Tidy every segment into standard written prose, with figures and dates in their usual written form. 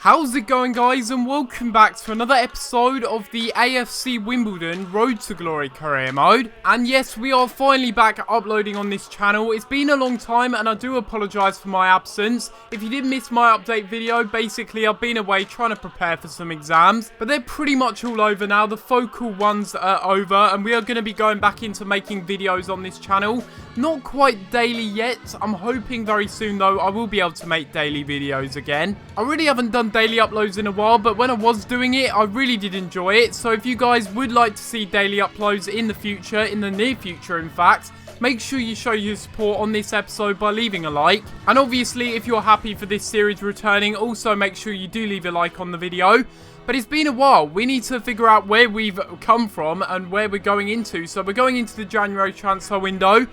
How's it going, guys, and welcome back to another episode of the AFC Wimbledon Road to Glory Career Mode. And yes, we are finally back uploading on this channel. It's been a long time and I do apologise for my absence. If you did miss my update video, basically I've been away trying to prepare for some exams, but they're pretty much all over now. The focal ones are over and we are going to be going back into making videos on this channel. Not quite daily yet. I'm hoping very soon though I will be able to make daily videos again. I really haven't done daily uploads in a while, but when I was doing it, I really did enjoy it. So if you guys would like to see daily uploads in the future, in the near future in fact, make sure you show your support on this episode by leaving a like. And obviously, if you're happy for this series returning, also make sure you do leave a like on the video. But it's been a while. We need to figure out where we've come from and where we're going into. So we're going into the January transfer window.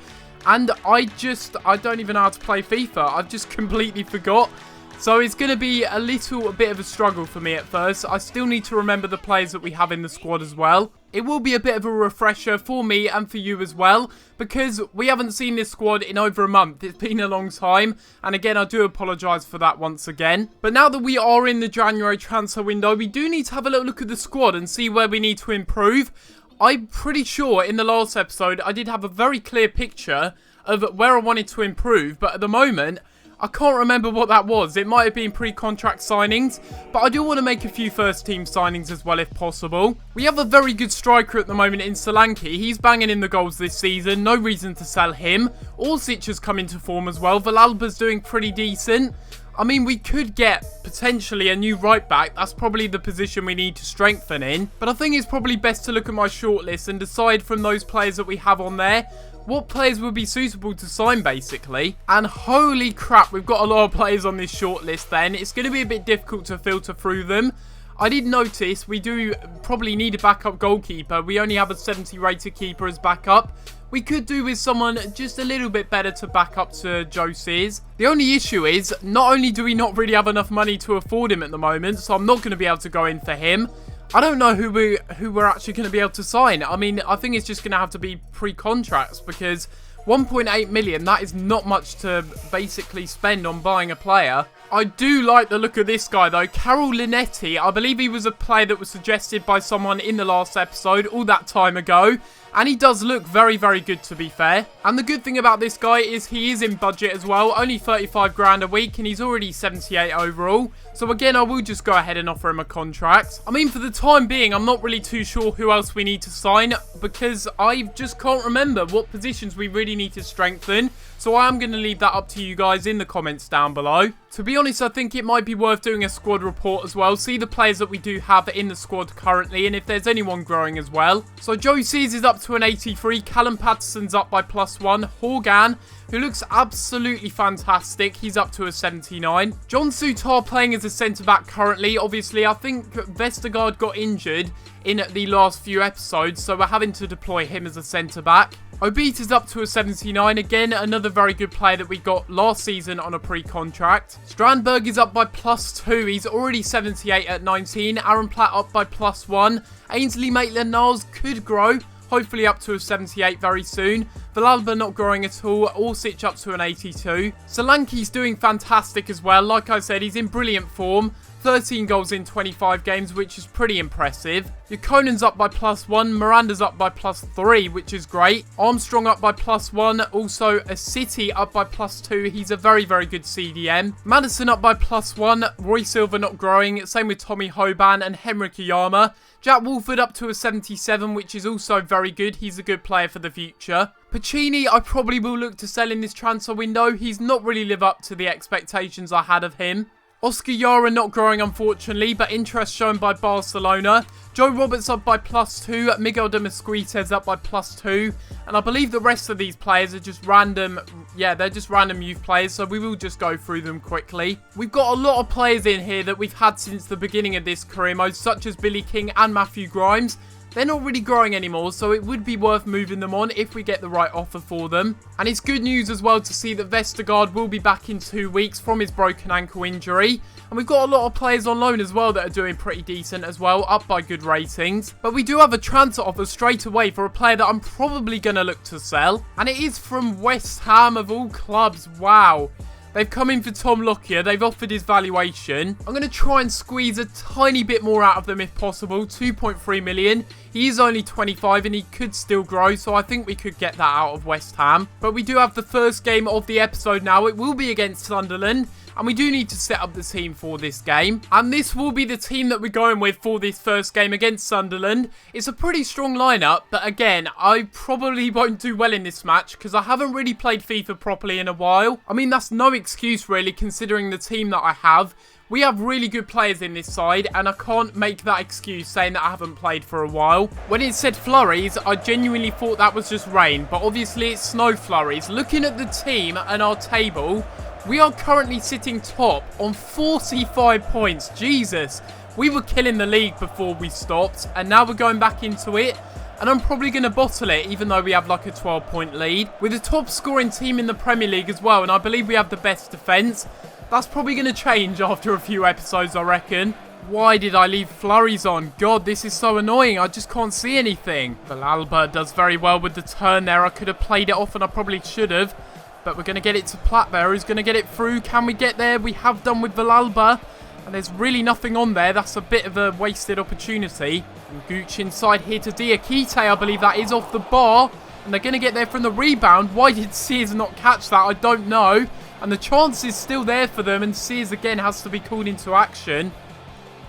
And I don't even know how to play FIFA. I've just completely forgot. So it's going to be a little bit of a struggle for me at first. I still need to remember the players that we have in the squad as well. It will be a bit of a refresher for me and for you as well, because we haven't seen this squad in over a month. It's been a long time, and again, I do apologise for that once again. But now that we are in the January transfer window, we do need to have a little look at the squad and see where we need to improve. I'm pretty sure in the last episode, I did have a very clear picture of where I wanted to improve, but at the moment, I can't remember what that was. It might have been pre-contract signings, but I do want to make a few first-team signings as well if possible. We have a very good striker at the moment in Solanke. He's banging in the goals this season. No reason to sell him. Orsic has come into form as well. Villalba's doing pretty decent. I mean, we could get potentially a new right back. That's probably the position we need to strengthen in. But I think it's probably best to look at my shortlist and decide from those players that we have on there what players would be suitable to sign, basically. And holy crap, we've got a lot of players on this shortlist then. It's going to be a bit difficult to filter through them. I did notice we do probably need a backup goalkeeper. We only have a 70 rated keeper as backup. We could do with someone just a little bit better to back up to Joe Sears. The only issue is, not only do we not really have enough money to afford him at the moment, so I'm not going to be able to go in for him. I don't know who we're actually going to be able to sign. I mean, I think it's just going to have to be pre-contracts, because 1.8 million, that is not much to basically spend on buying a player. I do like the look of this guy though, Carol Linetti. I believe he was a player that was suggested by someone in the last episode all that time ago. And he does look very, very good, to be fair. And the good thing about this guy is he is in budget as well. Only 35 grand a week and he's already 78 overall. So again, I will just go ahead and offer him a contract. I mean, for the time being, I'm not really too sure who else we need to sign, because I just can't remember what positions we really need to strengthen. So I am going to leave that up to you guys in the comments down below. To be honest, I think it might be worth doing a squad report as well. See the players that we do have in the squad currently and if there's anyone growing as well. So Joe Sears is up to an 83. Callum Patterson's up by +1. Horgan, who looks absolutely fantastic, he's up to a 79. John Sutar playing as a centre-back currently. Obviously, I think Vestergaard got injured in the last few episodes, so we're having to deploy him as a centre-back. Obit is up to a 79. Again, another very good player that we got last season on a pre-contract. Strandberg is up by +2. He's already 78 at 19. Aaron Platt up by +1. Ainsley Maitland-Niles could grow, hopefully up to a 78 very soon. Villalba not growing at all. Orsic up to an 82. Solanke's doing fantastic as well. Like I said, he's in brilliant form. 13 goals in 25 games, which is pretty impressive. Yukonen's up by +1. Miranda's up by +3, which is great. Armstrong up by +1. Also, a City up by +2. He's a very, very good CDM. Madison up by +1. Roy Silva not growing. Same with Tommy Hoban and Henrik Iyama. Jack Wolford up to a 77, which is also very good. He's a good player for the future. Pacini, I probably will look to sell in this transfer window. He's not really lived up to the expectations I had of him. Oscar Yara not growing, unfortunately, but interest shown by Barcelona. Joe Roberts up by +2. Miguel de Mesquites up by +2. And I believe the rest of these players are just random. Yeah, they're just random youth players, so we will just go through them quickly. We've got a lot of players in here that we've had since the beginning of this career mode, such as Billy King and Matthew Grimes. They're not really growing anymore, so it would be worth moving them on if we get the right offer for them. And it's good news as well to see that Vestergaard will be back in 2 weeks from his broken ankle injury. And we've got a lot of players on loan as well that are doing pretty decent as well, up by good ratings. But we do have a transfer offer straight away for a player that I'm probably going to look to sell. And it is from West Ham of all clubs. Wow. They've come in for Tom Lockyer. They've offered his valuation. I'm going to try and squeeze a tiny bit more out of them if possible. 2.3 million. He is only 25 and he could still grow, so I think we could get that out of West Ham. But we do have the first game of the episode now. It will be against Sunderland. And we do need to set up the team for this game. And this will be the team that we're going with for this first game against Sunderland. It's a pretty strong lineup. But again, I probably won't do well in this match because I haven't really played FIFA properly in a while. I mean, that's no excuse really considering the team that I have. We have really good players in this side, and I can't make that excuse saying that I haven't played for a while. When it said flurries, I genuinely thought that was just rain, but obviously it's snow flurries. Looking at the team and our table, we are currently sitting top on 45 points. Jesus, we were killing the league before we stopped, and now we're going back into it. And I'm probably going to bottle it, even though we have like a 12-point lead. We're the top scoring team in the Premier League as well, and I believe we have the best defence. That's probably going to change after a few episodes, I reckon. Why did I leave flurries on? God, this is so annoying. I just can't see anything. Villalba does very well with the turn there. I could have played it off and I probably should have. But we're going to get it to Platt there. Who's going to get it through? Can we get there? We have done with Villalba. And there's really nothing on there. That's a bit of a wasted opportunity. And Gooch inside here to Diakite. I believe that is off the bar. And they're going to get there from the rebound. Why did Sears not catch that? I don't know. And the chance is still there for them. And Sears again has to be called into action.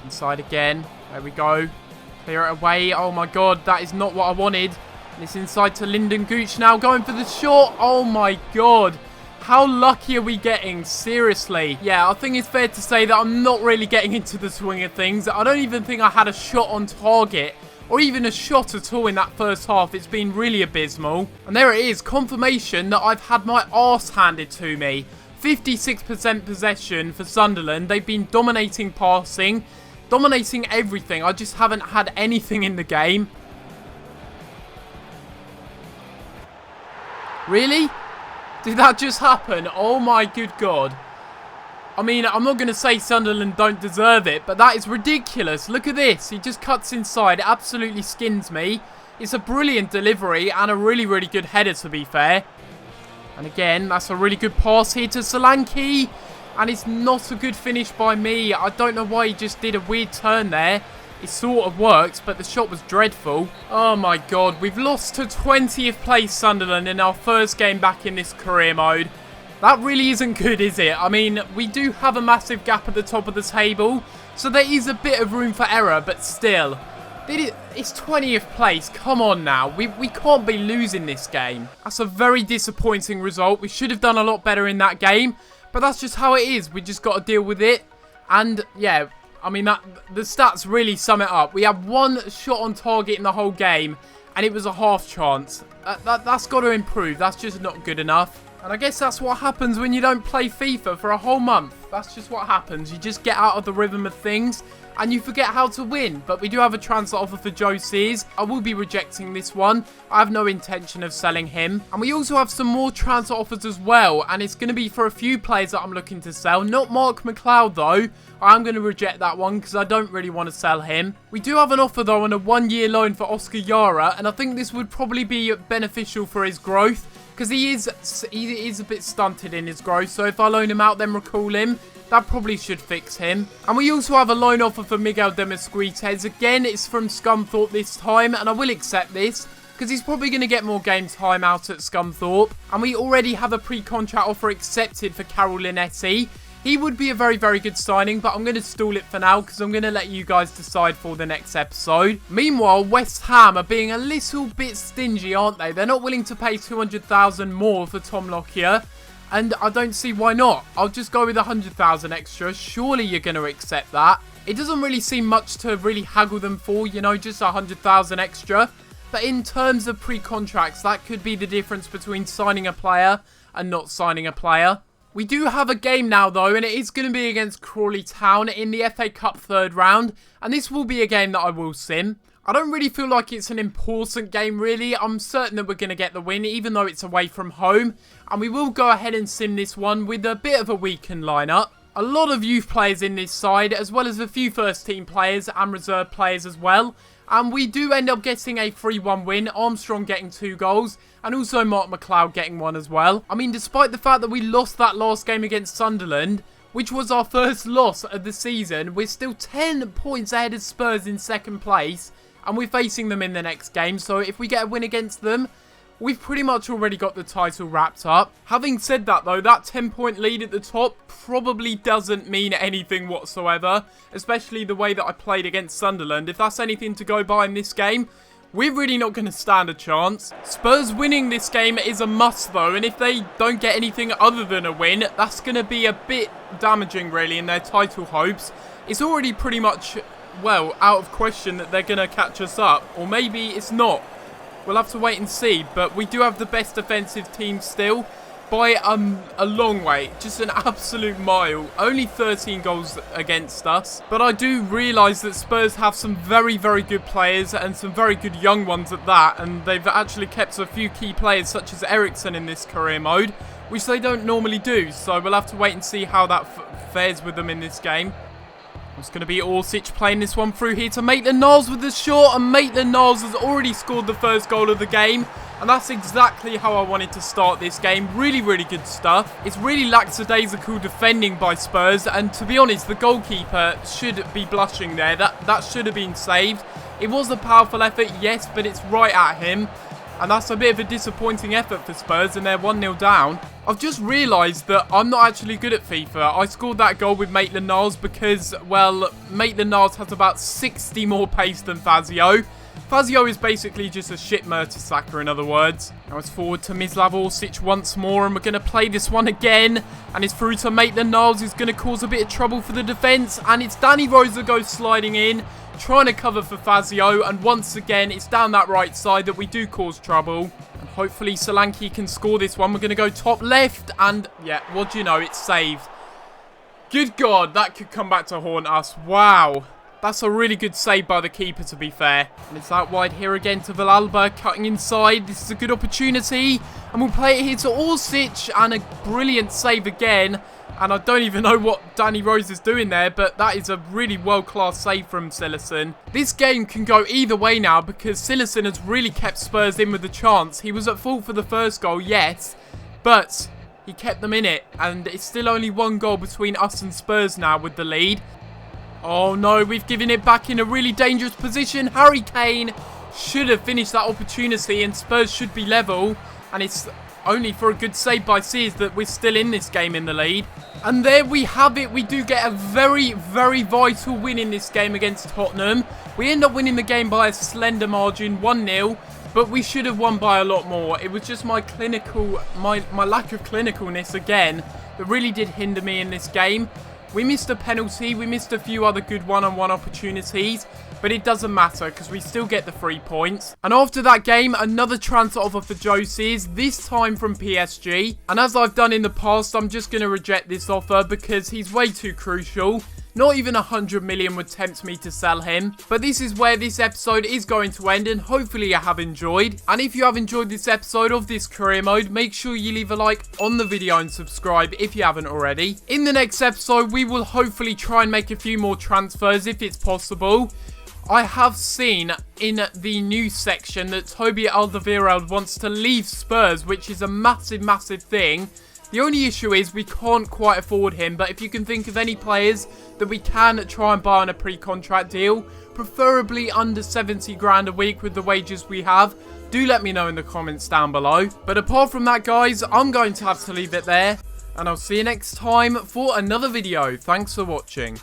Inside again. There we go. Clear it away. Oh my god. That is not what I wanted. And it's inside to Lyndon Gooch now. Going for the shot. Oh my god. How lucky are we getting? Seriously. Yeah, I think it's fair to say that I'm not really getting into the swing of things. I don't even think I had a shot on target. Or even a shot at all in that first half. It's been really abysmal. And there it is. Confirmation that I've had my arse handed to me. 56% possession for Sunderland. They've been dominating passing, dominating everything. I just haven't had anything in the game. Really? Did that just happen? Oh my good god. I mean, I'm not going to say Sunderland don't deserve it, but that is ridiculous. Look at this. He just cuts inside. It absolutely skins me. It's a brilliant delivery and a really, really good header, to be fair. And again, that's a really good pass here to Solanke. And it's not a good finish by me. I don't know why he just did a weird turn there. It sort of worked, but the shot was dreadful. Oh my god, we've lost to 20th place Sunderland in our first game back in this career mode. That really isn't good, is it? I mean, we do have a massive gap at the top of the table, so there is a bit of room for error, but still. It's 20th place. Come on now. We can't be losing this game. That's a very disappointing result. We should have done a lot better in that game. But that's just how it is. We just got to deal with it. And, yeah, I mean, the stats really sum it up. We had one shot on target in the whole game. And it was a half chance. That's got to improve. That's just not good enough. And I guess that's what happens when you don't play FIFA for a whole month. That's just what happens. You just get out of the rhythm of things. And you forget how to win. But we do have a transfer offer for Joe Sears. I will be rejecting this one. I have no intention of selling him. And we also have some more transfer offers as well. And it's going to be for a few players that I'm looking to sell. Not Mark McLeod though. I am going to reject that one because I don't really want to sell him. We do have an offer though on a 1-year loan for Oscar Yara. And I think this would probably be beneficial for his growth. Because he is a bit stunted in his growth. So if I loan him out then recall him, that probably should fix him. And we also have a loan offer for Miguel Demasquitez. Again, it's from Scunthorpe this time. And I will accept this. Because he's probably going to get more game time out at Scunthorpe. And we already have a pre-contract offer accepted for Carol Linetti. He would be a very, very good signing, but I'm going to stall it for now because I'm going to let you guys decide for the next episode. Meanwhile, West Ham are being a little bit stingy, aren't they? They're not willing to pay $200,000 more for Tom Lockyer, and I don't see why not. I'll just go with $100,000 extra. Surely you're going to accept that. It doesn't really seem much to really haggle them for, you know, just $100,000 extra. But in terms of pre-contracts, that could be the difference between signing a player and not signing a player. We do have a game now though, and it is going to be against Crawley Town in the FA Cup third round. And this will be a game that I will sim. I don't really feel like it's an important game really. I'm certain that we're going to get the win, even though it's away from home. And we will go ahead and sim this one with a bit of a weakened lineup. A lot of youth players in this side, as well as a few first team players and reserve players as well. And we do end up getting a 3-1 win, Armstrong getting 2 goals, and also Mark McLeod getting 1 as well. I mean, despite the fact that we lost that last game against Sunderland, which was our first loss of the season, we're still 10 points ahead of Spurs in second place, and we're facing them in the next game. So if we get a win against them, we've pretty much already got the title wrapped up. Having said that though, that 10-point lead at the top probably doesn't mean anything whatsoever, especially the way that I played against Sunderland. If that's anything to go by in this game, we're really not going to stand a chance. Spurs winning this game is a must though, and if they don't get anything other than a win, that's going to be a bit damaging really in their title hopes. It's already pretty much, well, out of question that they're going to catch us up, or maybe it's not. We'll have to wait and see, but we do have the best defensive team still by a long way, just an absolute mile. Only 13 goals against us, but I do realise that Spurs have some very, very good players and some very good young ones at that, and they've actually kept a few key players such as Ericsson in this career mode, which they don't normally do, so we'll have to wait and see how that fares with them in this game. It's going to be Orsic playing this one through here to Maitland-Niles with the shot, and Maitland-Niles has already scored the first goal of the game, and that's exactly how I wanted to start this game. Really, really good stuff. It's really lackadaisical defending by Spurs, and to be honest, the goalkeeper should be blushing there. That should have been saved. It was a powerful effort, yes, but it's right at him. And that's a bit of a disappointing effort for Spurs, and they're 1-0 down. I've just realised that I'm not actually good at FIFA. I scored that goal with Maitland-Niles because, well, Maitland-Niles has about 60 more pace than Fazio. Fazio is basically just a shit Mertesacker, in other words. Now it's forward to Mislav Orsic once more, and we're going to play this one again. And it's through to Maitland-Niles, who's going to cause a bit of trouble for the defence. And it's Danny Rose that goes sliding in, trying to cover for Fazio, and once again it's down that right side that we do cause trouble, and hopefully Solanke can score this one. We're going to go top left, and yeah, what do you know, it's saved. Good God, that could come back to haunt us. Wow, that's a really good save by the keeper, to be fair. And it's out wide here again to Villalba, cutting inside. This is a good opportunity, and we'll play it here to Orsic, and a brilliant save again. And I don't even know what Danny Rose is doing there, but that is a really world-class save from Cillessen. This game can go either way now because Cillessen has really kept Spurs in with the chance. He was at fault for the first goal, yes, but he kept them in it. And it's still only 1 goal between us and Spurs now with the lead. Oh no, we've given it back in a really dangerous position. Harry Kane should have finished that opportunity and Spurs should be level. And it's only for a good save by Sears that we're still in this game in the lead. And there we have it. We do get a very, very vital win in this game against Tottenham. We end up winning the game by a slender margin, 1-0. But we should have won by a lot more. It was just my lack of clinicalness again that really did hinder me in this game. We missed a penalty. We missed a few other good one-on-one opportunities. But it doesn't matter because we still get the 3 points. And after that game, another transfer offer for Joses, this time from PSG. And as I've done in the past, I'm just going to reject this offer because he's way too crucial. Not even 100 million would tempt me to sell him. But this is where this episode is going to end, and hopefully you have enjoyed. And if you have enjoyed this episode of this career mode, make sure you leave a like on the video and subscribe if you haven't already. In the next episode, we will hopefully try and make a few more transfers if it's possible. I have seen in the news section that Toby Alderweireld wants to leave Spurs, which is a massive, massive thing. The only issue is we can't quite afford him, but if you can think of any players that we can try and buy on a pre-contract deal, preferably under 70 grand a week with the wages we have, do let me know in the comments down below. But apart from that, guys, I'm going to have to leave it there, and I'll see you next time for another video. Thanks for watching.